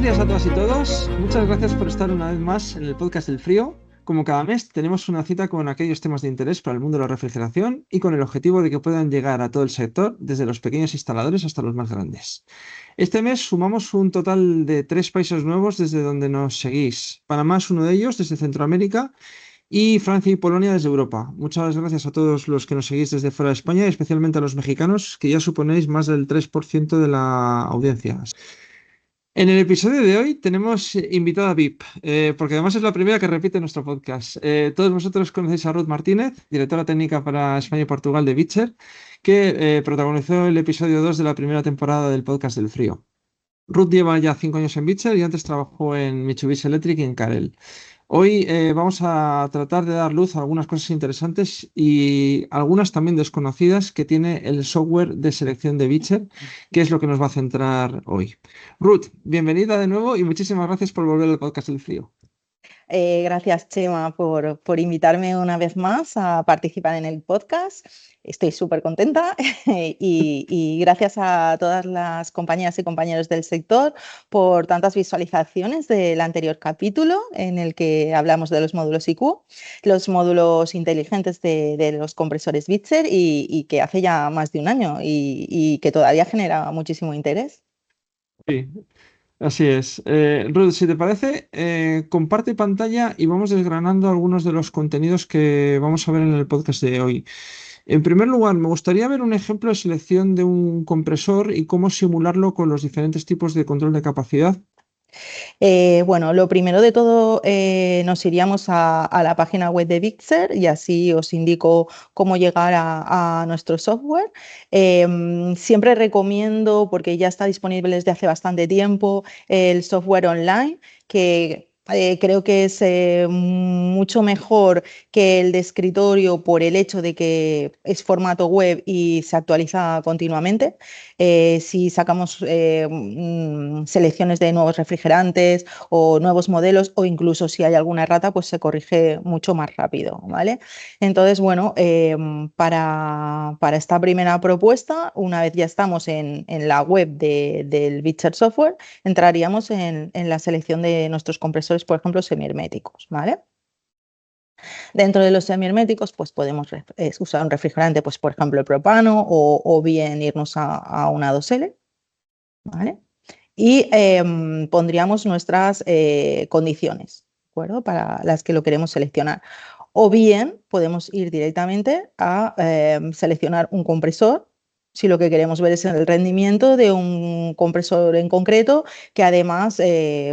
Buenos días a todas y todos. Muchas gracias por estar una vez más en el podcast del frío. Como cada mes, tenemos una cita con aquellos temas de interés para el mundo de la refrigeración y con el objetivo de que puedan llegar a todo el sector, desde los pequeños instaladores hasta los más grandes. Este mes sumamos un total de 3 países nuevos desde donde nos seguís. Panamá es uno de ellos, desde Centroamérica, y Francia y Polonia desde Europa. Muchas gracias a todos los que nos seguís desde fuera de España, y especialmente a los mexicanos, que ya suponéis más del 3% de la audiencia. En el episodio de hoy tenemos invitada VIP, porque además es la primera que repite nuestro podcast. Todos vosotros conocéis a Ruth Martínez, directora técnica para España y Portugal de Bitzer, que protagonizó el episodio 2 de la primera temporada del podcast del frío. Ruth lleva ya 5 años en Bitzer y antes trabajó en Mitsubishi Electric y en Carel. Hoy vamos a tratar de dar luz a algunas cosas interesantes y algunas también desconocidas que tiene el software de selección de Bitzer, que es lo que nos va a centrar hoy. Ruth, bienvenida de nuevo y muchísimas gracias por volver al podcast del frío. Gracias, Chema, por invitarme una vez más a participar en el podcast. Estoy súper contenta y gracias a todas las compañeras y compañeros del sector por tantas visualizaciones del anterior capítulo en el que hablamos de los módulos IQ, los módulos inteligentes de los compresores Bitzer y que hace ya más de un año y que todavía genera muchísimo interés. Sí, así es. Ruth, si te parece, comparte pantalla y vamos desgranando algunos de los contenidos que vamos a ver en el podcast de hoy. En primer lugar, me gustaría ver un ejemplo de selección de un compresor y cómo simularlo con los diferentes tipos de control de capacidad. Bueno, lo primero de todo, nos iríamos a la página web de Bitzer y así os indico cómo llegar a nuestro software. Siempre recomiendo, porque ya está disponible desde hace bastante tiempo, el software online, que creo que es mucho mejor que el de escritorio por el hecho de que es formato web y se actualiza continuamente. Si sacamos selecciones de nuevos refrigerantes o nuevos modelos o incluso si hay alguna errata, pues se corrige mucho más rápido, ¿vale? Entonces, bueno, para esta primera propuesta, una vez ya estamos en la web del Bitzer Software, entraríamos en la selección de nuestros compresores, por ejemplo, semiherméticos, ¿vale? Dentro de los semiherméticos, pues podemos usar un refrigerante, pues por ejemplo el propano o bien irnos a una 2L, ¿vale? Y pondríamos nuestras condiciones, ¿de acuerdo? Para las que lo queremos seleccionar. O bien podemos ir directamente a seleccionar un compresor, si lo que queremos ver es el rendimiento de un compresor en concreto, que además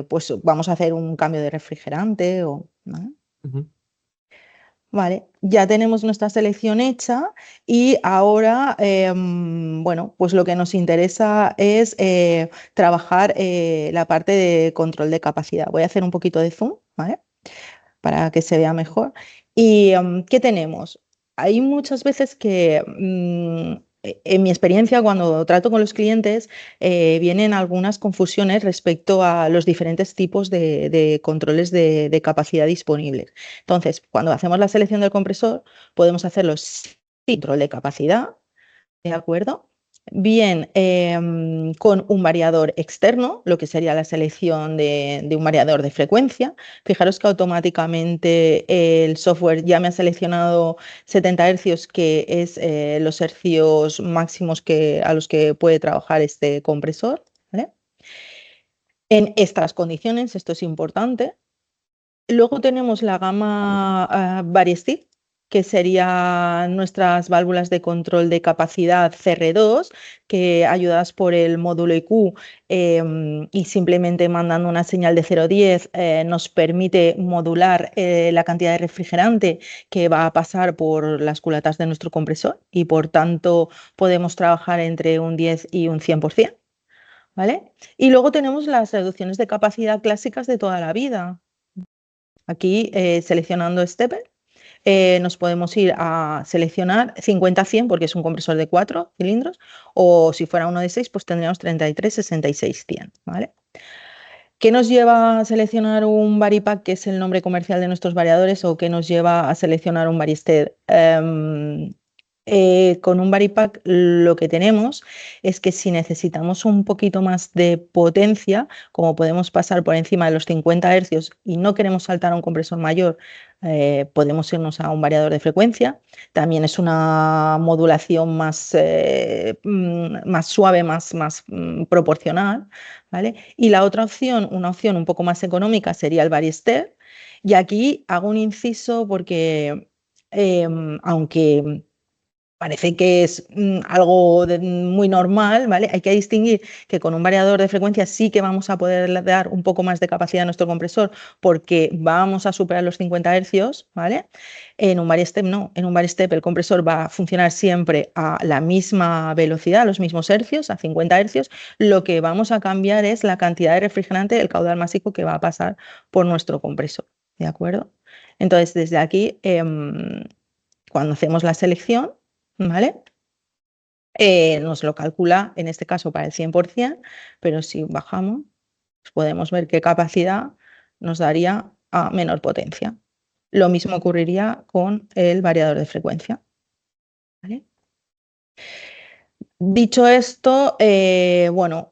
pues vamos a hacer un cambio de refrigerante, ¿vale? Ujú. Vale, ya tenemos nuestra selección hecha y ahora, bueno, pues lo que nos interesa es trabajar la parte de control de capacidad. Voy a hacer un poquito de zoom, ¿vale? Para que se vea mejor. ¿Y qué tenemos? Hay muchas veces que, en mi experiencia, cuando trato con los clientes, vienen algunas confusiones respecto a los diferentes tipos de controles de capacidad disponibles. Entonces, cuando hacemos la selección del compresor, podemos hacerlo sin control de capacidad, ¿de acuerdo? Bien, con un variador externo, lo que sería la selección de un variador de frecuencia. Fijaros que automáticamente el software ya me ha seleccionado 70 hercios, que es los hercios máximos a los que puede trabajar este compresor, ¿vale? En estas condiciones, esto es importante. Luego tenemos la gama Variestic, que serían nuestras válvulas de control de capacidad CR2, que ayudadas por el módulo IQ y simplemente mandando una señal de 0 a 10 nos permite modular la cantidad de refrigerante que va a pasar por las culatas de nuestro compresor y por tanto podemos trabajar entre un 10 y un 100%, ¿vale? Y luego tenemos las reducciones de capacidad clásicas de toda la vida. Aquí, seleccionando Stepper, nos podemos ir a seleccionar 50-100 porque es un compresor de 4 cilindros, o si fuera uno de 6, pues tendríamos 33, 66, 100, ¿vale? ¿Qué nos lleva a seleccionar un Varipack, que es el nombre comercial de nuestros variadores, o qué nos lleva a seleccionar un Varisted? Con un Varipack lo que tenemos es que si necesitamos un poquito más de potencia, como podemos pasar por encima de los 50 hercios y no queremos saltar a un compresor mayor, podemos irnos a un variador de frecuencia. También es una modulación más suave, más proporcional, ¿vale? Y la otra opción, una opción un poco más económica, sería el Varistep. Y aquí hago un inciso porque aunque parece que es algo muy normal, ¿vale? Hay que distinguir que con un variador de frecuencia sí que vamos a poder dar un poco más de capacidad a nuestro compresor porque vamos a superar los 50 hercios, ¿vale? En un Variestep no, en un Variestep el compresor va a funcionar siempre a la misma velocidad, a los mismos hercios, a 50 hercios. Lo que vamos a cambiar es la cantidad de refrigerante, el caudal másico que va a pasar por nuestro compresor, ¿de acuerdo? Entonces, desde aquí, cuando hacemos la selección, ¿vale? Nos lo calcula, en este caso, para el 100%, pero si bajamos, pues podemos ver qué capacidad nos daría a menor potencia. Lo mismo ocurriría con el variador de frecuencia, ¿vale? Dicho esto, bueno,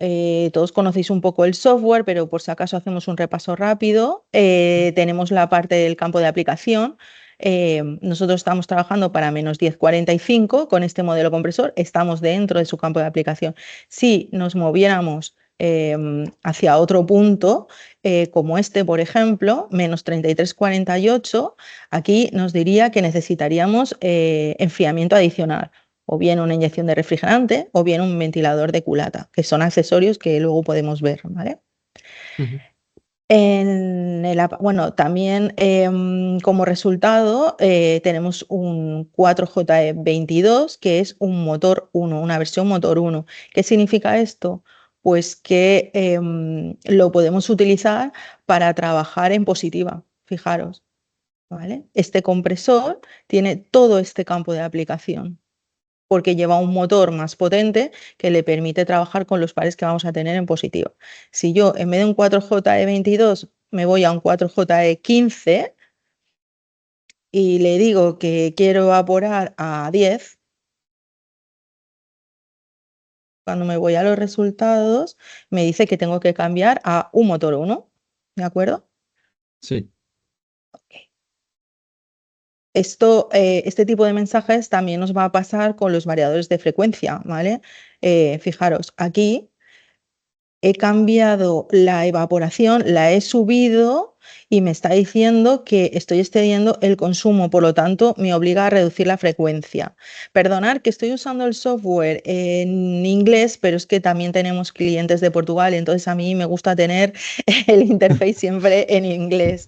todos conocéis un poco el software, pero por si acaso hacemos un repaso rápido. Tenemos la parte del campo de aplicación. Nosotros estamos trabajando para menos 1045 con este modelo compresor. Estamos dentro de su campo de aplicación. Si nos moviéramos hacia otro punto, como este, por ejemplo, menos 3348, aquí nos diría que necesitaríamos enfriamiento adicional o bien una inyección de refrigerante o bien un ventilador de culata, que son accesorios que luego podemos ver, ¿vale? Ujú. Bueno, también como resultado tenemos un 4JE22, que es un motor 1, una versión motor 1. ¿Qué significa esto? Pues que lo podemos utilizar para trabajar en positiva, fijaros, ¿vale? Este compresor tiene todo este campo de aplicación porque lleva un motor más potente que le permite trabajar con los pares que vamos a tener en positivo. Si yo en vez de un 4JE22 me voy a un 4JE15 y le digo que quiero evaporar a 10, cuando me voy a los resultados me dice que tengo que cambiar a un motor 1, ¿de acuerdo? Sí. Este tipo de mensajes también nos va a pasar con los variadores de frecuencia, ¿vale? Fijaros, aquí he cambiado la evaporación, la he subido y me está diciendo que estoy excediendo el consumo, por lo tanto me obliga a reducir la frecuencia. Perdonad que estoy usando el software en inglés, pero es que también tenemos clientes de Portugal, entonces a mí me gusta tener el interface siempre en inglés.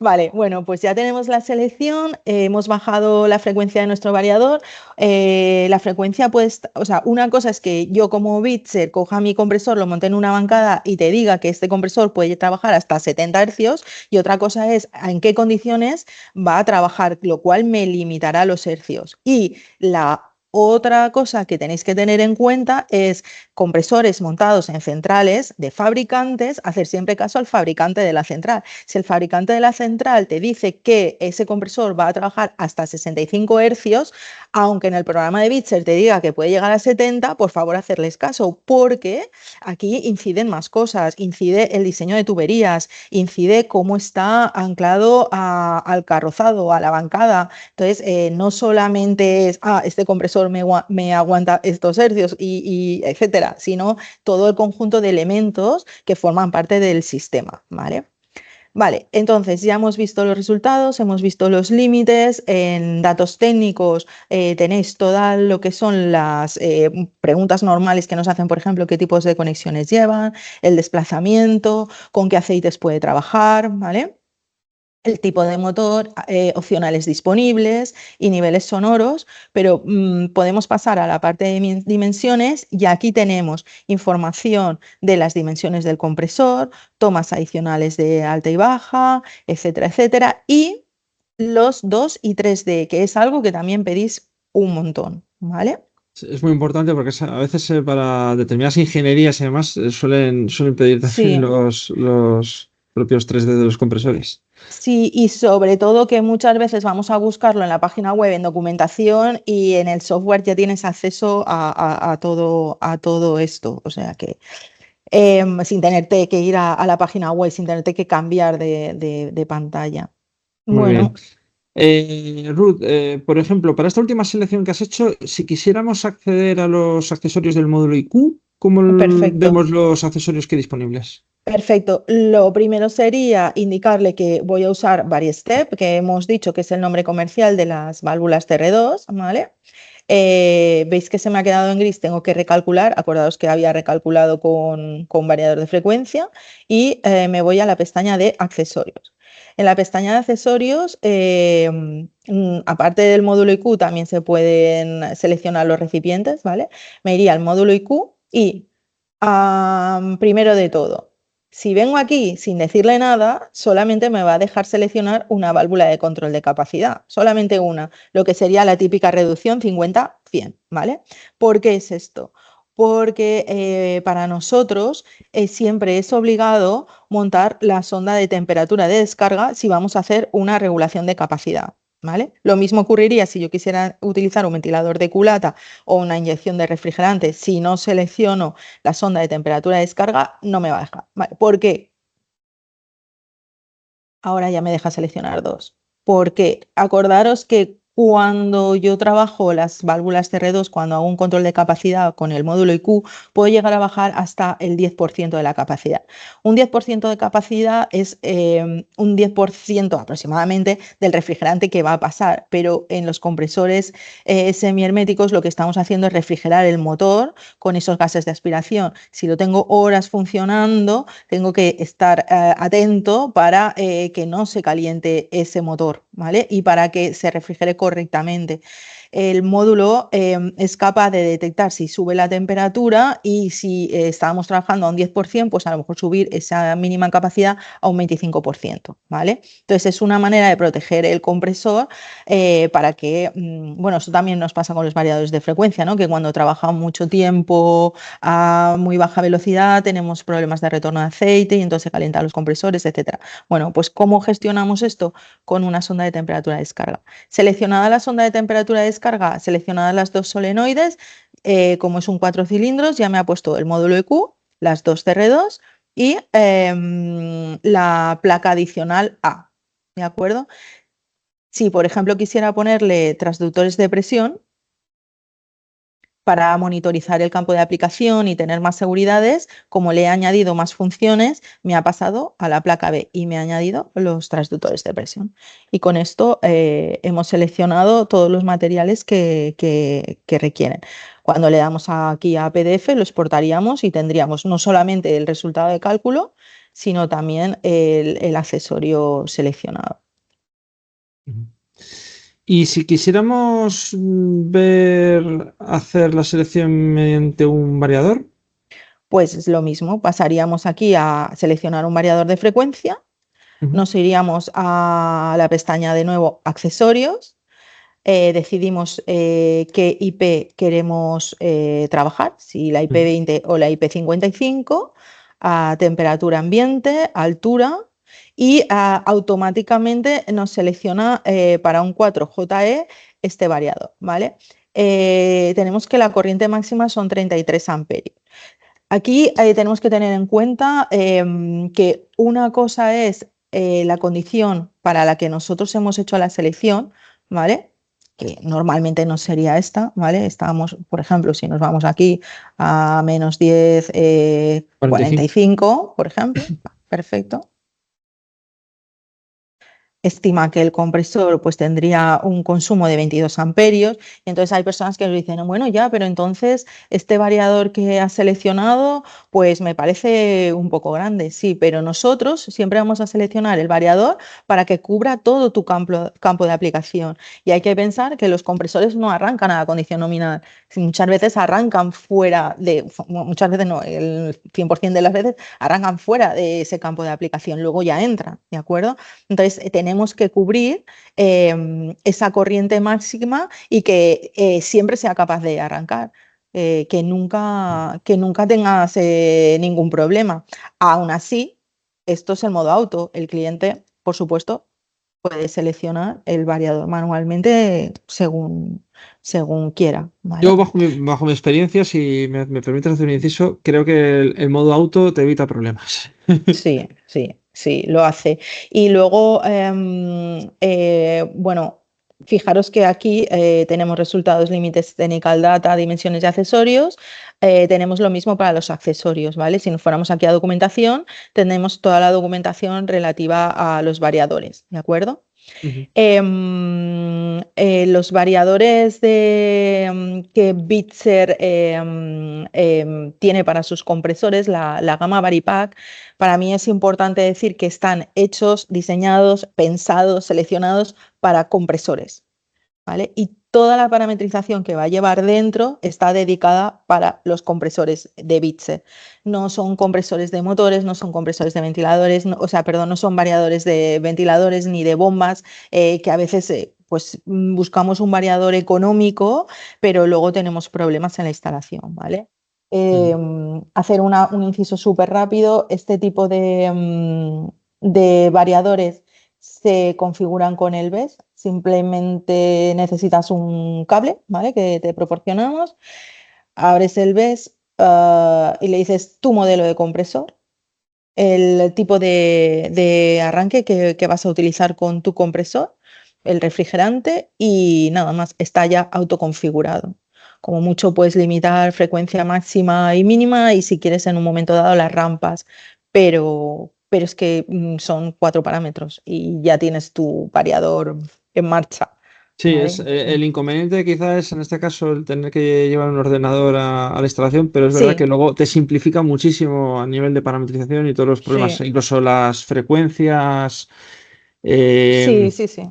Vale, bueno, pues ya tenemos la selección, hemos bajado la frecuencia de nuestro variador. La frecuencia, pues, o sea, una cosa es que yo como Bitzer coja mi compresor, lo monte en una bancada y te diga que este compresor puede trabajar hasta 70 hercios y otra cosa es en qué condiciones va a trabajar, lo cual me limitará los hercios. Y la otra cosa que tenéis que tener en cuenta es compresores montados en centrales de fabricantes, hacer siempre caso al fabricante de la central. Si el fabricante de la central te dice que ese compresor va a trabajar hasta 65 hercios, aunque en el programa de Bitzer te diga que puede llegar a 70, por favor hacerles caso, porque aquí inciden más cosas, incide el diseño de tuberías, incide cómo está anclado al carrozado, a la bancada. Entonces, no solamente es, este compresor me aguanta estos hercios y etcétera, sino todo el conjunto de elementos que forman parte del sistema, ¿vale? Vale, entonces ya hemos visto los resultados, hemos visto los límites. En datos técnicos tenéis todo lo que son las preguntas normales que nos hacen, por ejemplo, qué tipos de conexiones llevan, el desplazamiento, con qué aceites puede trabajar, ¿vale? El tipo de motor, opcionales disponibles y niveles sonoros, pero podemos pasar a la parte de dimensiones y aquí tenemos información de las dimensiones del compresor, tomas adicionales de alta y baja, etcétera, etcétera, y los 2 y 3D, que es algo que también pedís un montón, ¿vale? Es muy importante porque a veces para determinadas ingenierías y demás suelen pedir también Sí. los propios 3D de los compresores. Sí, y sobre todo que muchas veces vamos a buscarlo en la página web, en documentación y en el software ya tienes acceso a todo esto. O sea que sin tenerte que ir a la página web, sin tenerte que cambiar de pantalla. Muy bien. Bueno, Ruth, por ejemplo, para esta última selección que has hecho, si quisiéramos acceder a los accesorios del módulo IQ, ¿cómo perfecto. vemos los accesorios que hay disponibles? Perfecto. Lo primero sería indicarle que voy a usar Variestep, que hemos dicho que es el nombre comercial de las válvulas TR2, ¿vale? Veis que se me ha quedado en gris, tengo que recalcular. Acordaos que había recalculado con variador de frecuencia y me voy a la pestaña de accesorios. En la pestaña de accesorios, aparte del módulo IQ, también se pueden seleccionar los recipientes, ¿vale? Me iría al módulo IQ y primero de todo, si vengo aquí sin decirle nada, solamente me va a dejar seleccionar una válvula de control de capacidad, solamente una, lo que sería la típica reducción 50-100, ¿vale? ¿Por qué es esto? Porque para nosotros siempre es obligado montar la sonda de temperatura de descarga si vamos a hacer una regulación de capacidad, ¿vale? Lo mismo ocurriría si yo quisiera utilizar un ventilador de culata o una inyección de refrigerante. Si no selecciono la sonda de temperatura de descarga, no me va a dejar. ¿Vale? ¿Por qué? Ahora ya me deja seleccionar dos. Porque acordaros que cuando yo trabajo las válvulas TR2, cuando hago un control de capacidad con el módulo IQ, puedo llegar a bajar hasta el 10% de la capacidad. Un 10% de capacidad es un 10% aproximadamente del refrigerante que va a pasar, pero en los compresores semiherméticos lo que estamos haciendo es refrigerar el motor con esos gases de aspiración. Si lo tengo horas funcionando, tengo que estar atento para que no se caliente ese motor, ¿vale? Y para que se refrigere correctamente. El módulo es capaz de detectar si sube la temperatura y si estábamos trabajando a un 10%, pues a lo mejor subir esa mínima capacidad a un 25%, ¿vale? Entonces es una manera de proteger el compresor para que, bueno, eso también nos pasa con los variadores de frecuencia, ¿no? Que cuando trabajan mucho tiempo a muy baja velocidad tenemos problemas de retorno de aceite y entonces se calientan los compresores, etcétera. Bueno, pues ¿cómo gestionamos esto? Con una sonda de temperatura de descarga. Seleccionada la sonda de temperatura de descarga, seleccionadas las dos solenoides, como es un 4 cilindros, ya me ha puesto el módulo EQ, las dos CR2 y la placa adicional A. ¿De acuerdo? Si, por ejemplo, quisiera ponerle transductores de presión para monitorizar el campo de aplicación y tener más seguridades, como le he añadido más funciones, me ha pasado a la placa B y me ha añadido los transductores de presión. Y con esto hemos seleccionado todos los materiales que requieren. Cuando le damos aquí a PDF, lo exportaríamos y tendríamos no solamente el resultado de cálculo, sino también el accesorio seleccionado. Y si quisiéramos ver hacer la selección mediante un variador, Pues es lo mismo, pasaríamos aquí a seleccionar un variador de frecuencia, ujú, nos iríamos a la pestaña de nuevo accesorios, decidimos qué IP queremos trabajar, si la ujú, IP20 o la IP55, a temperatura ambiente, altura y automáticamente nos selecciona para un 4JE este variador, ¿vale? Tenemos que la corriente máxima son 33 amperios. Aquí tenemos que tener en cuenta que una cosa es la condición para la que nosotros hemos hecho la selección, ¿vale? Que normalmente no sería esta, ¿vale? Estábamos, por ejemplo, si nos vamos aquí a -10, 45. 45, por ejemplo, perfecto. Estima que el compresor pues tendría un consumo de 22 amperios y entonces hay personas que nos dicen, bueno, ya, pero entonces este variador que has seleccionado pues me parece un poco grande. Sí, pero nosotros siempre vamos a seleccionar el variador para que cubra todo tu campo de aplicación y hay que pensar que los compresores no arrancan a la condición nominal. Muchas veces arrancan fuera de, muchas veces no, el 100% de las veces arrancan fuera de ese campo de aplicación, luego ya entran, ¿de acuerdo? Entonces, tenemos que cubrir esa corriente máxima y que siempre sea capaz de arrancar. Que nunca tengas ningún problema. Aún así, esto es el modo auto. El cliente por supuesto, puedes seleccionar el variador manualmente según quiera, Yo, ¿vale? bajo mi experiencia, si me permites hacer un inciso, creo que el modo auto te evita problemas. Sí, sí, sí, lo hace. Y luego, bueno, fijaros que aquí tenemos resultados, límites, technical data, dimensiones y accesorios. Tenemos lo mismo para los accesorios, ¿vale? Si nos fuéramos aquí a documentación, tenemos toda la documentación relativa a los variadores, ¿de acuerdo? Ujú. Los variadores que Bitzer tiene para sus compresores, la gama Varipack, para mí es importante decir que están hechos, diseñados, pensados, seleccionados para compresores, ¿vale? Y toda la parametrización que va a llevar dentro está dedicada para los compresores de Bitzer. No son compresores de motores, no son compresores de ventiladores, o sea, perdón, no son variadores de ventiladores ni de bombas, que a veces pues buscamos un variador económico, pero luego tenemos problemas en la instalación, ¿vale? Ujú. Hacer un inciso súper rápido, este tipo de variadores se configuran con el BES, simplemente necesitas un cable, ¿vale? Que te proporcionamos, abres el BES y le dices tu modelo de compresor, el tipo de arranque que vas a utilizar con tu compresor, el refrigerante y nada más, está ya autoconfigurado. Como mucho puedes limitar frecuencia máxima y mínima y si quieres en un momento dado las rampas, pero es que son 4 parámetros y ya tienes tu variador en marcha, Sí, ¿vale? el inconveniente quizás es en este caso el tener que llevar un ordenador a la instalación, pero es verdad que Sí, luego te simplifica muchísimo a nivel de parametrización y todos los problemas, sí, incluso las frecuencias, eh, sí, sí, sí.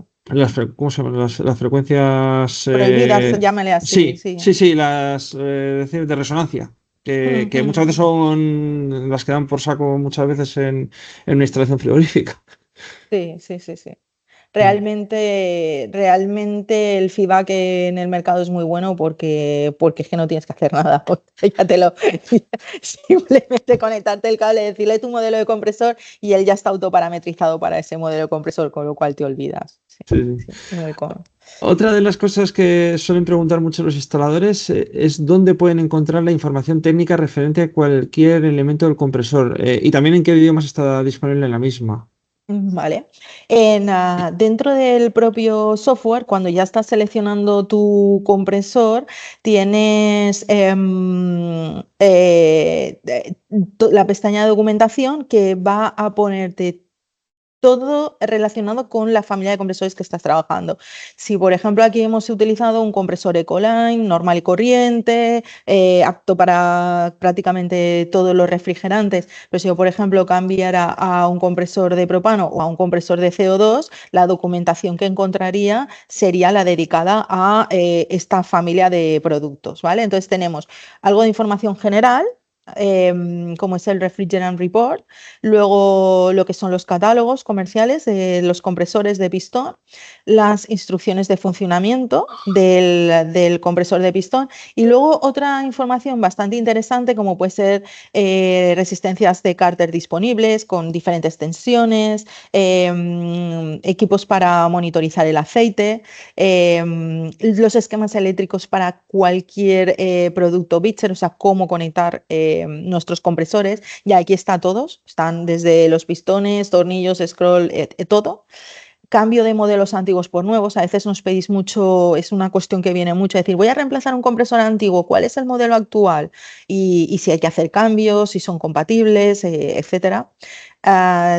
¿cómo se llaman? Las frecuencias, Prohibidas, llámale así, sí, sí. sí, sí, las de resonancia, que muchas veces son las que dan por saco muchas veces en una instalación frigorífica. Sí, sí, sí, sí. Mm. Realmente el feedback en el mercado es muy bueno porque es que no tienes que hacer nada. Ya simplemente conectarte el cable, decirle tu modelo de compresor y él ya está autoparametrizado para ese modelo de compresor, con lo cual te olvidas. Sí, Sí, sí. sí, muy cómodo. Otra de las cosas que suelen preguntar mucho los instaladores es dónde pueden encontrar la información técnica referente a cualquier elemento del compresor y también en qué idiomas está disponible la misma. Vale. Dentro del propio software, cuando ya estás seleccionando tu compresor, tienes la pestaña de documentación que va a ponerte todo relacionado con la familia de compresores que estás trabajando. Si, por ejemplo, aquí hemos utilizado un compresor Ecoline normal y corriente, apto para prácticamente todos los refrigerantes, pero si yo, por ejemplo, cambiara a un compresor de propano o a un compresor de CO2, la documentación que encontraría sería la dedicada a esta familia de productos, ¿vale? Entonces tenemos algo de información general, como es el Refrigerant Report, luego lo que son los catálogos comerciales de los compresores de pistón, las instrucciones de funcionamiento del compresor de pistón y luego otra información bastante interesante como puede ser resistencias de cárter disponibles con diferentes tensiones, equipos para monitorizar el aceite, los esquemas eléctricos para cualquier producto Bitzer, o sea, cómo conectar nuestros compresores. Y aquí está todos, están desde los pistones, tornillos, scroll, todo. Cambio de modelos antiguos por nuevos. A veces nos pedís mucho, es una cuestión que viene mucho, decir, voy a reemplazar un compresor antiguo, ¿cuál es el modelo actual? Y si hay que hacer cambios, si son compatibles, etcétera.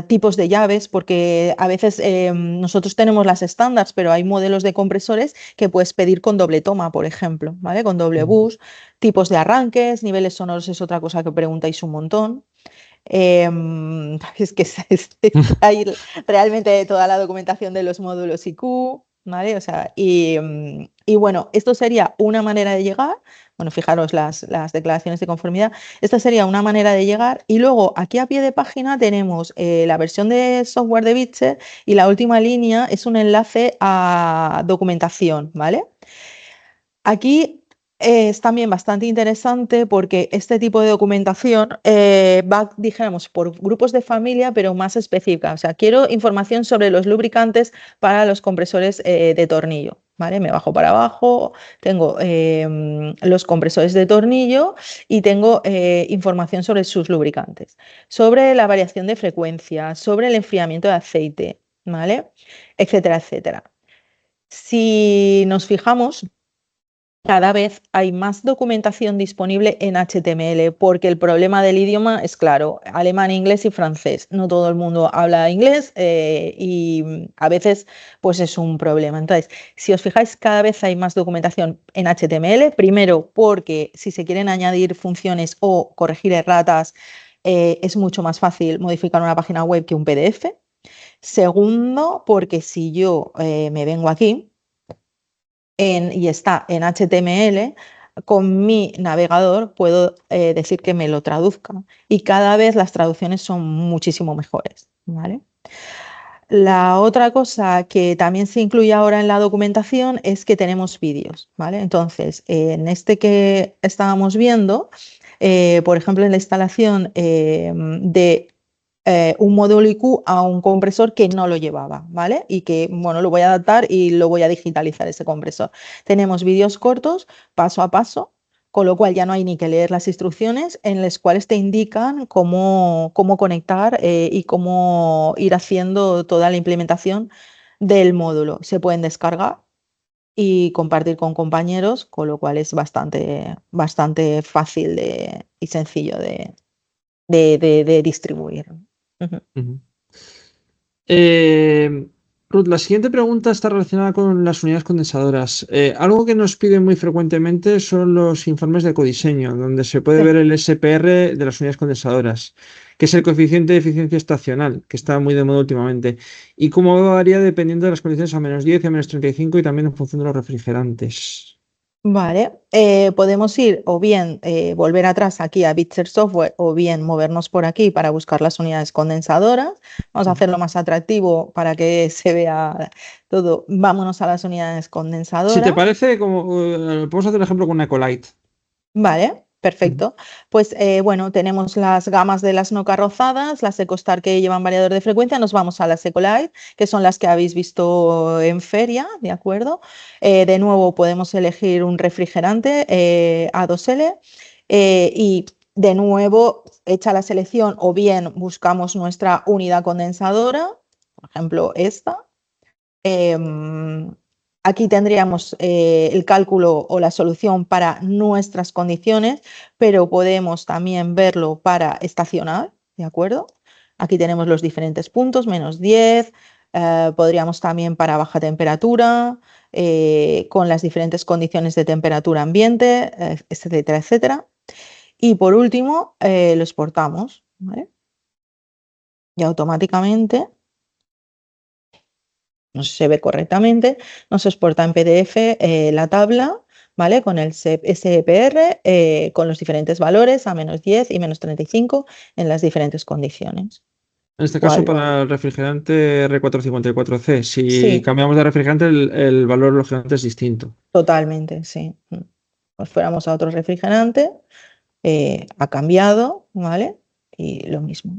Tipos de llaves, porque a veces nosotros tenemos las estándares, pero hay modelos de compresores que puedes pedir con doble toma, por ejemplo, ¿vale? Con doble Ujú. bus. Tipos de arranques, niveles sonoros es otra cosa que preguntáis un montón. Es que hay realmente toda la documentación de los módulos IQ, ¿vale? O sea, y bueno, esto sería una manera de llegar. Bueno, fijaros las declaraciones de conformidad. Esta sería una manera de llegar. Y luego aquí a pie de página tenemos la versión de software de Bitzer y la última línea es un enlace a documentación, ¿vale? Aquí Es también bastante interesante porque este tipo de documentación va, dijéramos, por grupos de familia, pero más específica. O sea, quiero información sobre los lubricantes para los compresores de tornillo. ¿Vale? Me bajo para abajo, tengo los compresores de tornillo y tengo información sobre sus lubricantes, sobre la variación de frecuencia, sobre el enfriamiento de aceite, ¿vale? Etcétera, etcétera. Si nos fijamos, cada vez hay más documentación disponible en HTML porque el problema del idioma es claro, alemán, inglés y francés. No todo el mundo habla inglés y a veces pues es un problema. Entonces, si os fijáis, cada vez hay más documentación en HTML. Primero, porque si se quieren añadir funciones o corregir erratas, es mucho más fácil modificar una página web que un PDF. Segundo, porque si yo me vengo aquí y está en HTML, con mi navegador puedo decir que me lo traduzca y cada vez las traducciones son muchísimo mejores, ¿vale? La otra cosa que también se incluye ahora en la documentación es que tenemos vídeos, ¿vale? Entonces, en este que estábamos viendo, por ejemplo, en la instalación de un módulo IQ a un compresor que no lo llevaba, ¿vale? Y que, bueno, lo voy a adaptar y lo voy a digitalizar ese compresor. Tenemos vídeos cortos, paso a paso, con lo cual ya no hay ni que leer las instrucciones en las cuales te indican cómo conectar y cómo ir haciendo toda la implementación del módulo. Se pueden descargar y compartir con compañeros, con lo cual es bastante fácil y sencillo de distribuir. Ujú. Ujú. Eh, Ruth, la siguiente pregunta está relacionada con las unidades condensadoras. Algo que nos piden muy frecuentemente son los informes de ecodiseño, donde se puede Sí. ver el SPR de las unidades condensadoras, que es el coeficiente de eficiencia estacional, que está muy de moda últimamente, y cómo varía dependiendo de las condiciones a -10 y a -35 y también en función de los refrigerantes. Vale, podemos ir o bien volver atrás aquí a Bitzer Software o bien movernos por aquí para buscar las unidades condensadoras. Vamos a Ujú. hacerlo más atractivo para que se vea todo. Vámonos a las unidades Si te condensadoras. parece, como, podemos hacer un ejemplo con una Ecolite. Vale, Ujú. perfecto. Pues bueno, tenemos las gamas de las no carrozadas, las EcoStar que llevan variador de frecuencia. Nos vamos a las Ecolite, que son las que habéis visto en feria, ¿de acuerdo? De nuevo podemos elegir un refrigerante A2L y de nuevo, hecha la selección, o bien buscamos nuestra unidad condensadora, por ejemplo, esta. Em, Aquí tendríamos el cálculo o la solución para nuestras condiciones, pero podemos también verlo para estacionar, ¿de acuerdo? Aquí tenemos los diferentes puntos, -10, podríamos también para baja temperatura, con las diferentes condiciones de temperatura ambiente, etcétera, etcétera. Y por último, lo exportamos, ¿vale? Y automáticamente no se ve correctamente, nos exporta en PDF la tabla, ¿vale? Con el SEPR, con los diferentes valores a -10 y -35 en las diferentes condiciones. En este caso, ¿Cuál? para el refrigerante R454C, si Sí, cambiamos de refrigerante, el valor lógicamente es distinto. totalmente, sí. Pues fuéramos a otro refrigerante, ha cambiado, ¿vale? Y lo mismo.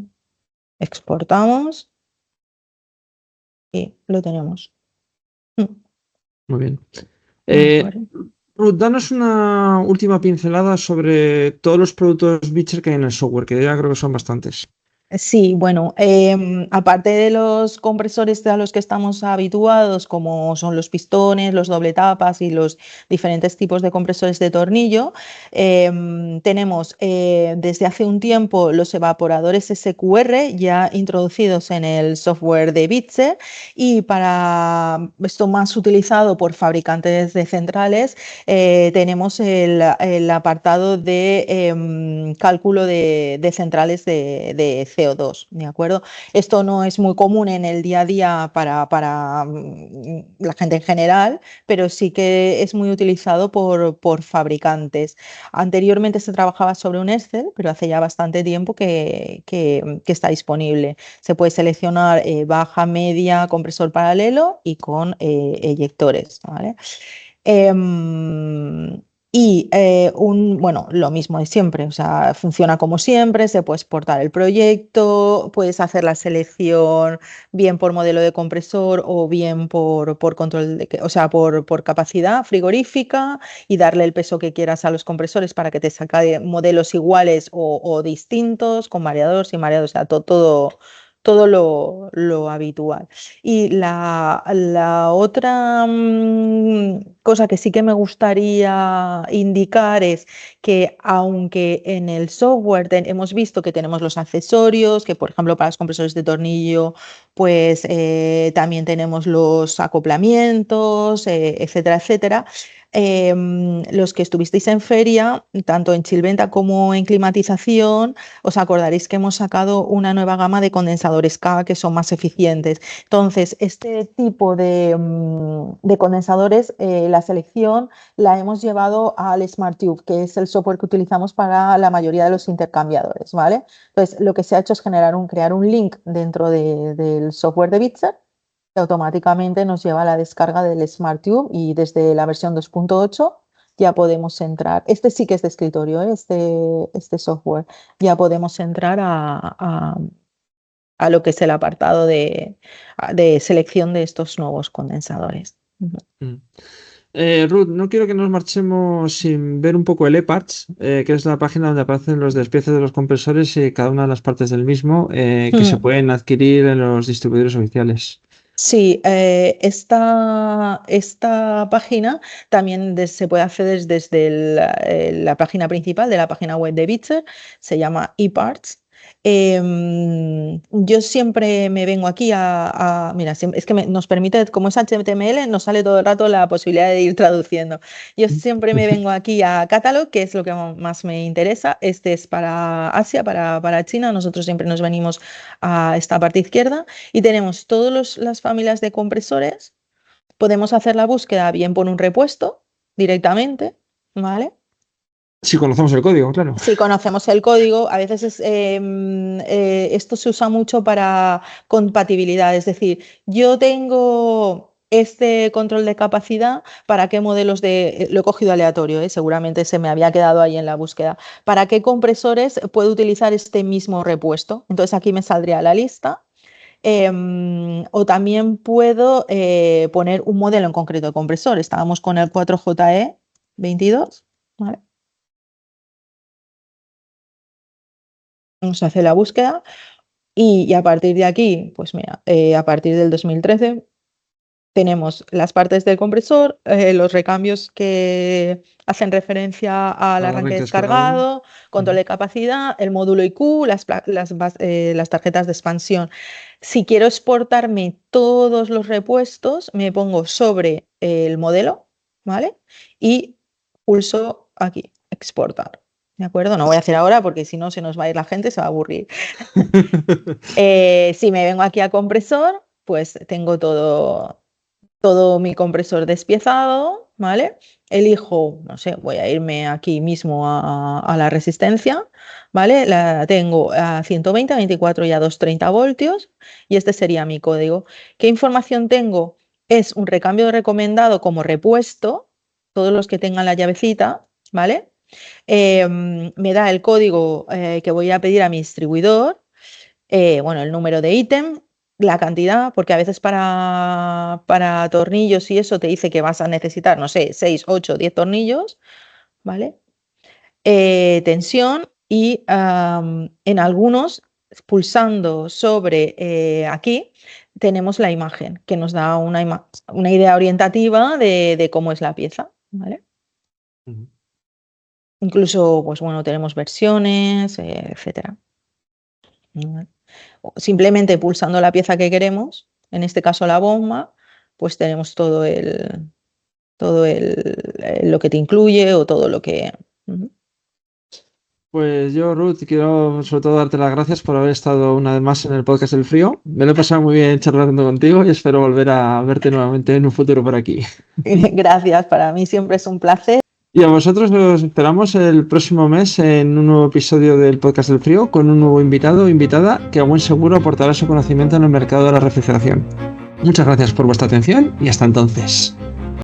Exportamos y lo tenemos. Mm, Muy bien. ¿de Eh, acuerdo? Ruth, danos una última pincelada sobre todos los productos Beecher que hay en el software, que ya creo que son bastantes. Sí, bueno, aparte de los compresores a los que estamos habituados, como son los pistones, los doble tapas y los diferentes tipos de compresores de tornillo, tenemos desde hace un tiempo los evaporadores SQR ya introducidos en el software de Bitzer y para esto más utilizado por fabricantes de centrales, tenemos el apartado de cálculo de centrales de CO2, ¿de acuerdo? Esto no es muy común en el día a día para la gente en general, pero sí que es muy utilizado por fabricantes. Anteriormente se trabajaba sobre un Excel, pero hace ya bastante tiempo que está disponible. Se puede seleccionar baja, media, compresor paralelo y con eyectores, ¿vale? Em, Y bueno, lo mismo de siempre, o sea, funciona como siempre, se puede exportar el proyecto, puedes hacer la selección bien por modelo de compresor o bien por control o sea, por capacidad frigorífica y darle el peso que quieras a los compresores para que te saque modelos iguales o distintos, con variador, sin variador, o sea, todo lo habitual. Y la otra cosa que sí que me gustaría indicar es que aunque en el software hemos visto que tenemos los accesorios, que por ejemplo para los compresores de tornillo, pues también tenemos los acoplamientos, etcétera, etcétera. Los que estuvisteis en feria, tanto en Chilventa como en climatización, os acordaréis que hemos sacado una nueva gama de condensadores K que son más eficientes. Entonces, este tipo de condensadores, la selección la hemos llevado al SmartTube, que es el software que utilizamos para la mayoría de los intercambiadores, ¿vale? Entonces, lo que se ha hecho es crear un link dentro del software de Bitzer que automáticamente nos lleva a la descarga del SmartTube y desde la versión 2.8 ya podemos entrar. Este sí que es de escritorio, ¿eh? Este software. Ya podemos entrar a lo que es el apartado de selección de estos nuevos condensadores. Mm. Ruth, no quiero que nos marchemos sin ver un poco el eParts, que es la página donde aparecen los despiezos de los compresores y cada una de las partes del mismo que se pueden adquirir en los distribuidores oficiales. Sí, esta página también se puede acceder desde la página principal de la página web de Bitzer, se llama eParts. Yo siempre me vengo aquí mira, es que nos permite, como es HTML, nos sale todo el rato la posibilidad de ir traduciendo. Yo siempre me vengo aquí a Catalog, que es lo que más me interesa. Este es para Asia, para China. Nosotros siempre nos venimos a esta parte izquierda y tenemos todas las familias de compresores. Podemos hacer la búsqueda bien por un repuesto directamente, ¿vale? Si conocemos el código, claro. Si conocemos el código, a veces esto se usa mucho para compatibilidad, es decir, yo tengo este control de capacidad, ¿para qué modelos lo he cogido aleatorio, seguramente se me había quedado ahí en la búsqueda, ¿para qué compresores puedo utilizar este mismo repuesto? Entonces aquí me saldría la lista. O también puedo poner un modelo en concreto de compresor. Estábamos con el 4JE22, ¿vale? Vamos a hacer la búsqueda y a partir de aquí, pues mira, a partir del 2013 tenemos las partes del compresor, los recambios que hacen referencia al arranque descargado, control de capacidad, el módulo IQ, las tarjetas de expansión. Si quiero exportarme todos los repuestos, me pongo sobre el modelo, ¿vale? Y pulso aquí, exportar. ¿De acuerdo? No voy a hacer ahora porque si no se nos va a ir la gente, se va a aburrir. Si me vengo aquí a compresor, pues tengo todo mi compresor despiezado, ¿vale? Elijo, no sé, voy a irme aquí mismo a la resistencia, ¿vale? La tengo a 120, a 24 y a 230 voltios y este sería mi código. ¿Qué información tengo? Es un recambio recomendado como repuesto, todos los que tengan la llavecita, ¿vale? Me da el código que voy a pedir a mi distribuidor, bueno, el número de ítem, la cantidad, porque a veces para tornillos y eso te dice que vas a necesitar, no sé, 6, 8, 10 tornillos, ¿vale? Tensión y en algunos, pulsando sobre aquí, tenemos la imagen, que nos da una idea orientativa de cómo es la pieza, ¿vale? Incluso, pues bueno, tenemos versiones, etcétera. Simplemente pulsando la pieza que queremos, en este caso la bomba, pues tenemos lo que te incluye o todo lo que... Pues yo, Ruth, quiero sobre todo darte las gracias por haber estado una vez más en el podcast del frío. Me lo he pasado muy bien charlando contigo y espero volver a verte nuevamente en un futuro por aquí. Gracias, para mí siempre es un placer. Y a vosotros os esperamos el próximo mes en un nuevo episodio del podcast del frío con un nuevo invitado o invitada que a buen seguro aportará su conocimiento en el mercado de la refrigeración. Muchas gracias por vuestra atención y hasta entonces.